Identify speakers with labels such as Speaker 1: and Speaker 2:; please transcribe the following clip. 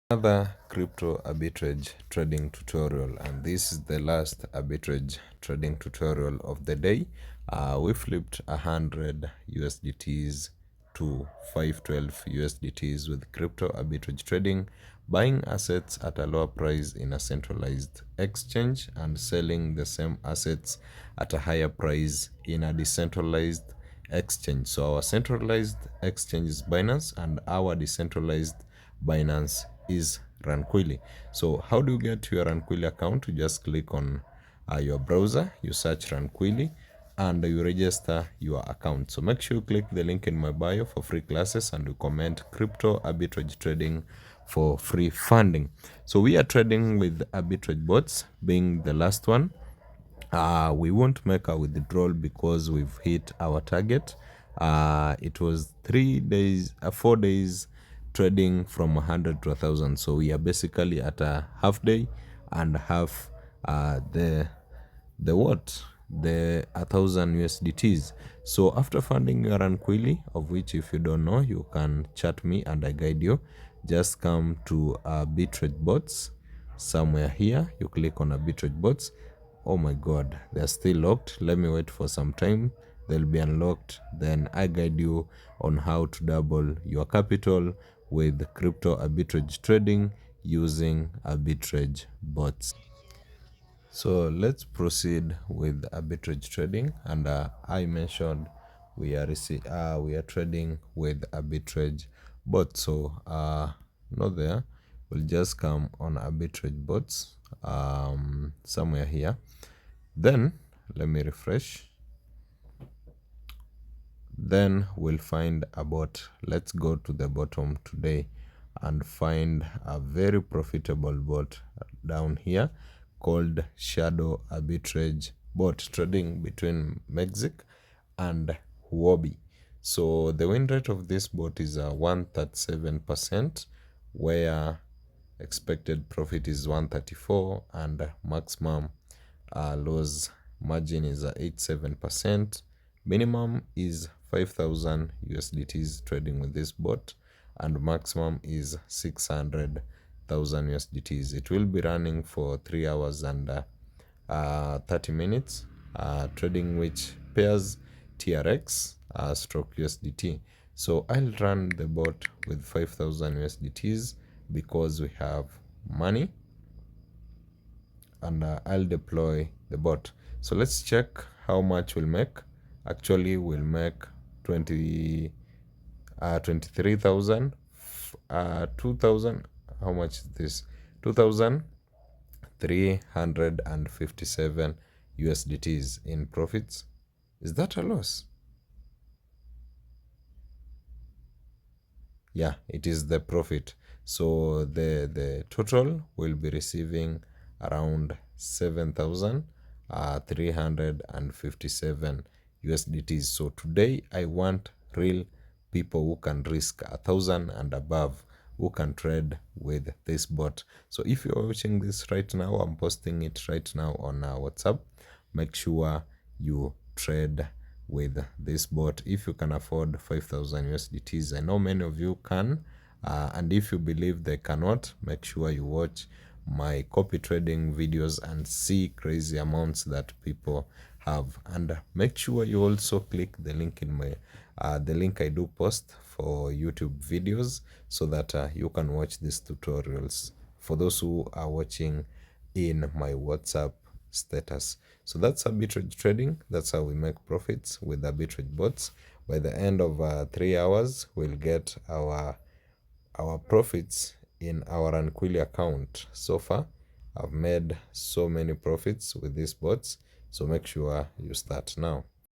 Speaker 1: Another crypto arbitrage trading tutorial, and this is the last arbitrage trading tutorial of the day. We flipped 100 USDTs to 512 USDTs with crypto arbitrage trading, buying assets at a lower price in a centralized exchange and selling the same assets at a higher price in a decentralized exchange. So our centralized exchange is Binance and our decentralized Binance is Ranquilly. So how do you get your Ranquilly account? You just click on your browser, you search Ranquilly, and you register your account. So make sure you click the link in my bio for free classes and you comment crypto arbitrage trading for free funding. So we are trading with arbitrage bots, being the last one. We won't make a withdrawal because we've hit our target. It was 4 days trading from 100 to 1,000. So we are basically at a half day and half the 1,000 USDTs. So after funding your Ranquilly, of which if you don't know, you can chat me and I guide you. Just come to arbitrage bots somewhere here. You click on arbitrage bots. Oh my god, they're still locked. Let me wait for some time. They'll be unlocked. Then I guide you on how to double your capital with crypto arbitrage trading using arbitrage bots. So let's proceed with arbitrage trading, and I mentioned we are trading with arbitrage bots. So not there. We'll just come on arbitrage bots somewhere here. Then let me refresh. Then we'll find a bot. Let's go to the bottom today and find a very profitable bot down here called Shadow Arbitrage Bot, trading between Mexic and Huobi. So the win rate of this bot is 137%, where expected profit is 134 and maximum loss margin is 87%. Minimum is 5,000 USDTs trading with this bot, and maximum is 600,000 USDTs. It will be running for 3 hours and 30 minutes, trading which pairs TRX stroke USDT. So I'll run the bot with 5,000 USDTs because we have money, and I'll deploy the bot. So let's check how much we'll make. Actually, we'll make 23,000, 2,000. How much is this? 2,357 USDTs in profits. Is that a loss? Yeah, it is the profit. So the total will be receiving around 7,357 USDTs. So today I want real people who can risk 1,000 and above, who can trade with this bot. So if you're watching this right now, I'm posting it right now on WhatsApp. Make sure you trade with this bot if you can afford 5,000 USDTs. I know many of you can, and if you believe they cannot, make sure you watch my copy trading videos and see crazy amounts that people have. And make sure you also click the link in my the link I do post for YouTube videos, so that you can watch these tutorials for those who are watching in my WhatsApp status. So that's arbitrage trading. That's how we make profits with arbitrage bots. By the end of 3 hours, we'll get our profits in our Ranquilly account. So far, I've made so many profits with these bots. So make sure you start now.